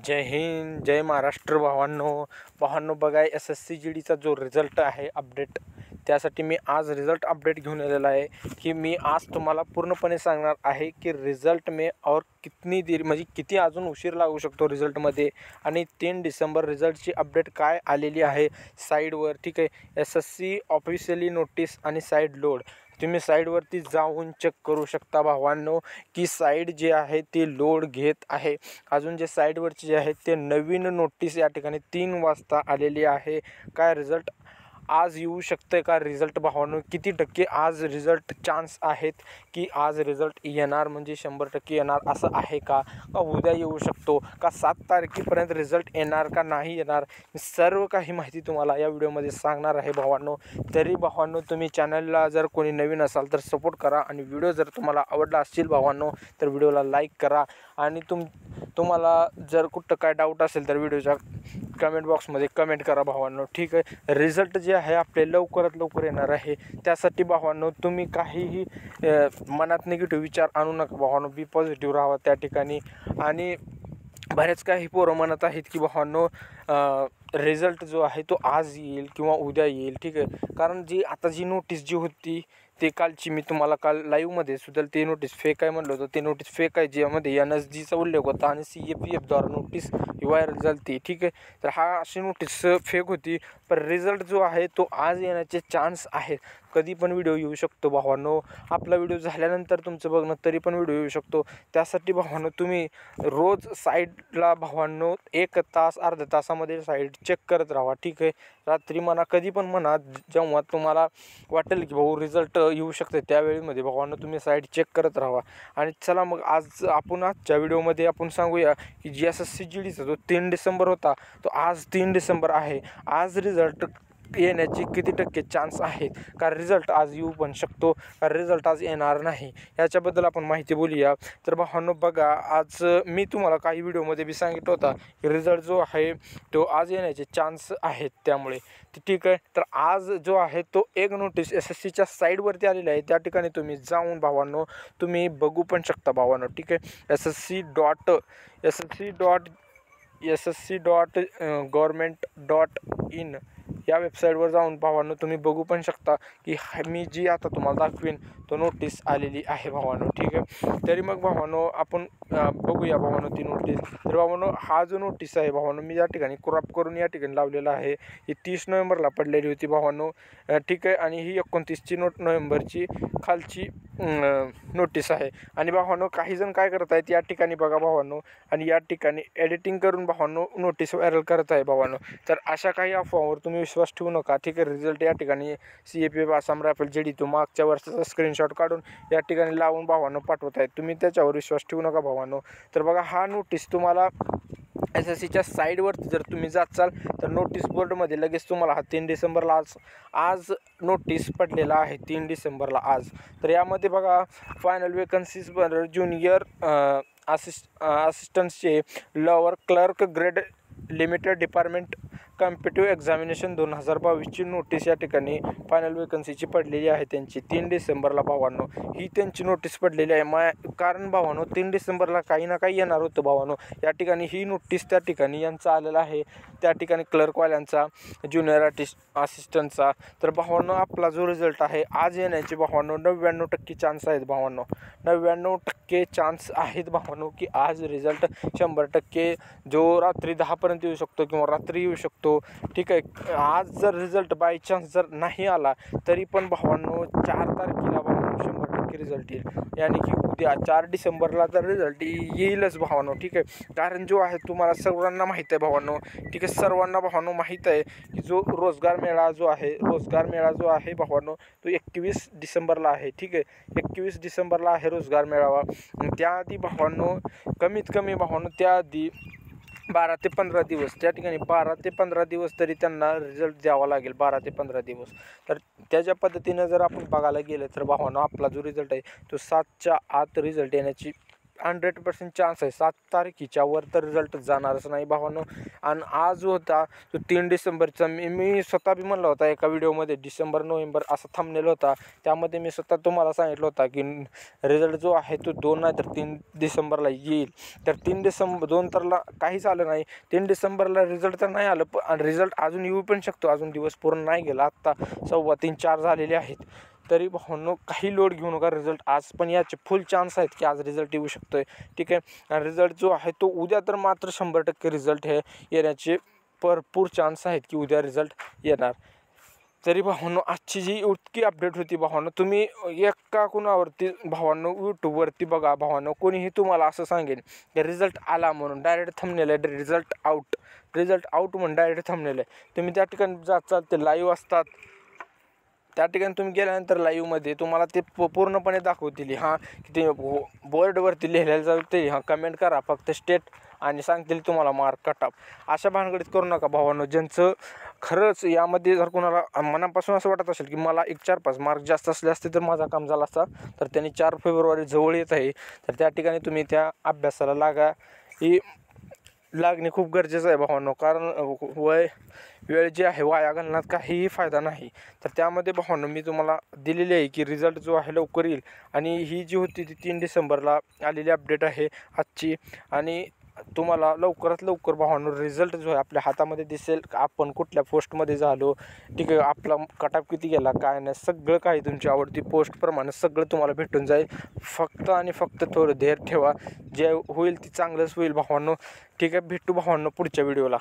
जय हिंद, जय महाराष्ट्र भावांनो बघा SSC GDचा जो रिझल्ट आहे अपडेट, त्यासाठी मी आज रिझल्ट अपडेट घेऊन आलेला आहे की मी आज तुम्हाला पूर्णपणे सांगणार आहे की रिझल्ट में और कितनी देर म्हणजे किती अजून उशीर लागू शकतो रिझल्टमध्ये आणि 3 डिसेंबर रिझल्टची अपडेट काय आलेली आहे साईडवर. ठीक आहे, SSC ऑफिशियली नोटीस आणि साईड लोड तुम्ही साईडवरती जाऊन चेक करू शकता भावांनो की साईड जे आहे ते लोड घेत आहे. अजून जे साईडवरचे जे आहे ते नवीन नोटीस या ठिकाणी 3 वाजता आलेली आहे. काय रिझल्ट आज येऊ शकते का रिझल्ट भावांनो, किती टक्के आज रिझल्ट चान्स आहेत की आज रिझल्ट येणार म्हणजे 100% येणार असं आहे का उद्या येऊ शकतो का 7 तारखेपर्यंत रिझल्ट येणार का नाही येणार, सर्व काही माहिती तुम्हाला या व्हिडिओमध्ये सांगणार आहे भावांनो. तरी भावांनो तुम्ही चॅनलला जर कोणी नवीन असाल तर सपोर्ट करा आणि व्हिडिओ जर तुम्हाला आवडला असेल भावांनो तर व्हिडिओला लाईक करा आणि तुम्हाला जर कुठं काय डाऊट असेल तर व्हिडिओच्या कमेंट बॉक्समध्ये कमेंट करा भावांनो. ठीक आहे, रिझल्ट जे आहे आपले लवकरात लवकर येणार आहे. त्यासाठी भावांनो तुम्ही काहीही मनात निगेटिव्ह विचार आणू नका भावांनो, बी पॉझिटिव्ह राहा त्या ठिकाणी. आणि बरेच काही पोरं म्हणत आहेत की भावांनो रिझल्ट जो आहे तो आज येईल किंवा उद्या येईल. ठीक आहे, कारण जी नोटीस जी होती ते कालची मी तुम्हाला काल लाईव्हमध्ये सुद्धा ते नोटीस फेक आहे म्हणलं होतं. ते नोटीस फेक आहे ज्यामध्ये NSGचा उल्लेख होता आणि CAPFद्वारा नोटीस व्हायरल झाली ती. ठीक आहे, तर अशी नोटीस फेक होती. पण रिझल्ट जो आहे तो आज येण्याचे चान्स आहेत. कधी पण व्हिडिओ येऊ शकतो भावांनो, आपला व्हिडिओ झाल्यानंतर तुमचं बघणं तरी पण व्हिडिओ येऊ शकतो. त्यासाठी भावांनो तुम्ही रोज साईडला भावांनो 1 तास अर्ध्या तासामध्ये साईड चेक करत राहा. ठीक आहे, रात्री म्हणा कधी पण म्हणा जेव्हा तुम्हाला वाटेल की भाऊ रिझल्ट येऊ शकते त्यावेळीमध्ये भावांनो तुम्ही साईड चेक करत राहा. आणि चला मग आजच्या व्हिडिओमध्ये आपण सांगूया की SSC GDचा जो 3 डिसेंबर होता तो आज 3 डिसेंबर आहे. आज रिझल्ट येण्याचे किती टक्के चान्स आहेत, का रिझल्ट आज येऊ पण शकतो का रिझल्ट आज येणार नाही, याच्याबद्दल आपण माहिती बोलूया. तर भावांनो बघा, आज मी तुम्हाला काही व्हिडिओमध्ये बी सांगितलं होता की रिझल्ट जो आहे तो आज येण्याचे चान्स आहेत. त्यामुळे ठीक आहे, तर आज जो आहे तो एक नोटीस SSCच्या साईडवरती आलेली आहे. त्या ठिकाणी तुम्ही जाऊन भावांनो तुम्ही बघू पण शकता भावांनो. ठीक आहे, ssc.government.in या वेबसाईटवर जाऊन भावांनो तुम्ही बघू पण शकता की मी जी आता तुम्हाला दाखवीन तो नोटीस आलेली आहे भावांनो. ठीक आहे, तरी मग भावांनो आपण बघूया भावांनो ती नोटीस. तर भावांनो हा जो नोटीस आहे भावांनो मी या ठिकाणी क्रॉप करून या ठिकाणी लावलेला आहे. ही 30 नोव्हेंबरला पडलेली होती भावांनो. ठीक आहे, आणि ही 29 नोव्हेंबरची खालची नोटीस आहे. आणि भावांनो काही जण काय करत आहेत या ठिकाणी बघा भावांनो, आणि या ठिकाणी एडिटिंग करून भावांनो नोटीस व्हायरल करत आहे भावांनो. तर अशा काही अफवावर तुम्ही विश्वास ठेवू नका. ठीक आहे, रिझल्ट या ठिकाणी CAPF आसाम रायफल GD तो मागच्या वर्षाचा स्क्रीनशॉट काढून या ठिकाणी लावून भावांनो पाठवत आहेत. तुम्ही त्याच्यावर विश्वास ठेवू नका भावांनो. तर बघा हा नोटीस तुम्हाला SSCच्या साईडवरती जर तुम्ही जाचाल तर नोटीस बोर्डमध्ये लगेच तुम्हाला हा 3 डिसेंबरला आज नोटीस पडलेला आहे. 3 डिसेंबरला आज. तर यामध्ये बघा फायनल वेकन्सीज ज्युनियर असिस्टंट्सचे lower clerk grade limited department competitive examination 2022ची नोटीस या ठिकाणी फायनल वेकन्सीची पडलेली आहे त्यांची 3 डिसेंबरला भावांनो. ही त्यांची नोटीस पडलेली आहे. कारण भावांनो 3 डिसेंबरला काही ना काही येणार होतं भावांनो. या ठिकाणी ही नोटीस त्या ठिकाणी यांचा आलेला आहे, त्या ठिकाणी क्लर्कवाल्यांचा ज्युनियर असिस्टंटचा. तर भावांनो आपला जो रिझल्ट आहे आज येण्याचे भावांनो 99% चान्स आहेत भावांनो. 99% चान्स आहेत भावांनो की आज रिझल्ट 100% जो रात्री 10पर्यंत येऊ शकतो किंवा रात्री येऊ शकतो. ठीक आहे, आज जर रिझल्ट बाय चान्स जर नाही आला तरी पण भावांनो 4 तारखेला भावांनो 100% रिझल्ट येईल. यानी की उद्या 4 डिसेंबरला तर रिझल्ट येईलच भावांनो. ठीक आहे, कारण जो आहे तुम्हाला सर्वांना माहीत आहे भावांनो. ठीक आहे, सर्वांना भावांनो माहीत आहे की जो रोजगार मेळा जो आहे भावांनो तो 21 डिसेंबरला आहे. ठीक आहे, 21 डिसेंबरला आहे रोजगार मेळावा. त्याआधी भावांनो कमीत कमी भावांनो त्याआधी 12 ते 15 दिवस त्या ठिकाणी 12 ते 15 दिवस तरी त्यांना रिझल्ट द्यावा लागेल. 12 ते 15 दिवस. तर त्याच्या पद्धतीनं जर आपण बघायला गेलं तर भावांनो आपला जो रिझल्ट आहे तो 7च्या आत रिझल्ट येण्याची 100% चान्स आहे 7 तारखेच्या वर तर रिझल्ट जाणारच नाही भावांनो. आणि आज होता तो 3 डिसेंबरचा, मी स्वतः बी म्हणलं होता एका व्हिडिओमध्ये डिसेंबर नोव्हेंबर असा थांबलेला होता. त्यामध्ये मी स्वतः तुम्हाला सांगितलं होता की रिझल्ट जो आहे तो 2 नाही तर 3 डिसेंबरला येईल. तर 3 डिसेंबर 2 तरला काहीच आलं नाही. 3 डिसेंबरला रिझल्ट तर नाही आलं, पण रिझल्ट अजून येऊ पण शकतो. अजून दिवस पूर्ण नाही गेला, आत्ता 3:15-4 झालेले आहेत. तरी भावांनो काही लोड घेऊ नका. रिझल्ट आज पण याचे फुल चान्स आहेत की आज रिझल्ट येऊ शकतो आहे. ठीक आहे. आणि रिझल्ट जो आहे तो उद्या तर मात्र 100% रिझल्ट हे येण्याचे भरपूर चान्स आहेत की उद्या रिझल्ट येणार. तरी भावांनो आजची जी इतकी अपडेट होती भावांनो, तुम्ही एका कुणावरती भावांनो यूट्यूबवरती बघा भावांनो, कोणीही तुम्हाला असं सांगेल की रिझल्ट आला म्हणून डायरेक्ट थंबनेल आहे रिझल्ट आउट म्हणून डायरेक्ट थंबनेल आहे. तुम्ही त्या ठिकाणी जात ते लाईव्ह असतात, त्या ठिकाणी तुम्ही गेल्यानंतर लाईव्हमध्ये तुम्हाला ते पूर्णपणे दाखवतील. हां ते बोर्डवरती लिहिलेलं जाईल, हां कमेंट करा फक्त स्टेट आणि सांगतील तुम्हाला मार्क कट ऑफ. अशा भानगडीत करू नका भावांनो. ज्यांचं खरंच यामध्ये जर कोणाला मनापासून असं वाटत असेल की मला 1-4-5 मार्क जास्त असले असते तर माझा काम झाला असता, तर त्यांनी 4 फेब्रुवारी जवळ येत आहे, तर त्या ठिकाणी तुम्ही त्या अभ्यासाला लागा. ही लागणे खूप गरजेचं आहे भावांनो. कारण वेळ जी आहे वाया घालण्यात काहीही फायदा नाही. तर त्यामध्ये भावांनो मी तुम्हाला दिलेली आहे की रिझल्ट जो आहे लवकर येईल. आणि ही जी होती ती 3 डिसेंबरला आलेली अपडेट आहे आजची. आणि तुम्हाला लवकरात लवकर भावांनो रिझल्ट जो आहे आपल्या हातामध्ये दिसेल. आपण कुठल्या पोस्टमध्ये झालो, ठीक आहे, आपला कट ऑफ किती गेला काय नाही, सगळं काही तुमची आवडती पोस्टप्रमाणे सगळं तुम्हाला भेटून जाईल. फक्त आणि फक्त थोडं धैर्य ठेवा. जे होईल ते चांगलंच होईल भावांनो. ठीक आहे, भेटू भावांनो पुढच्या व्हिडिओला.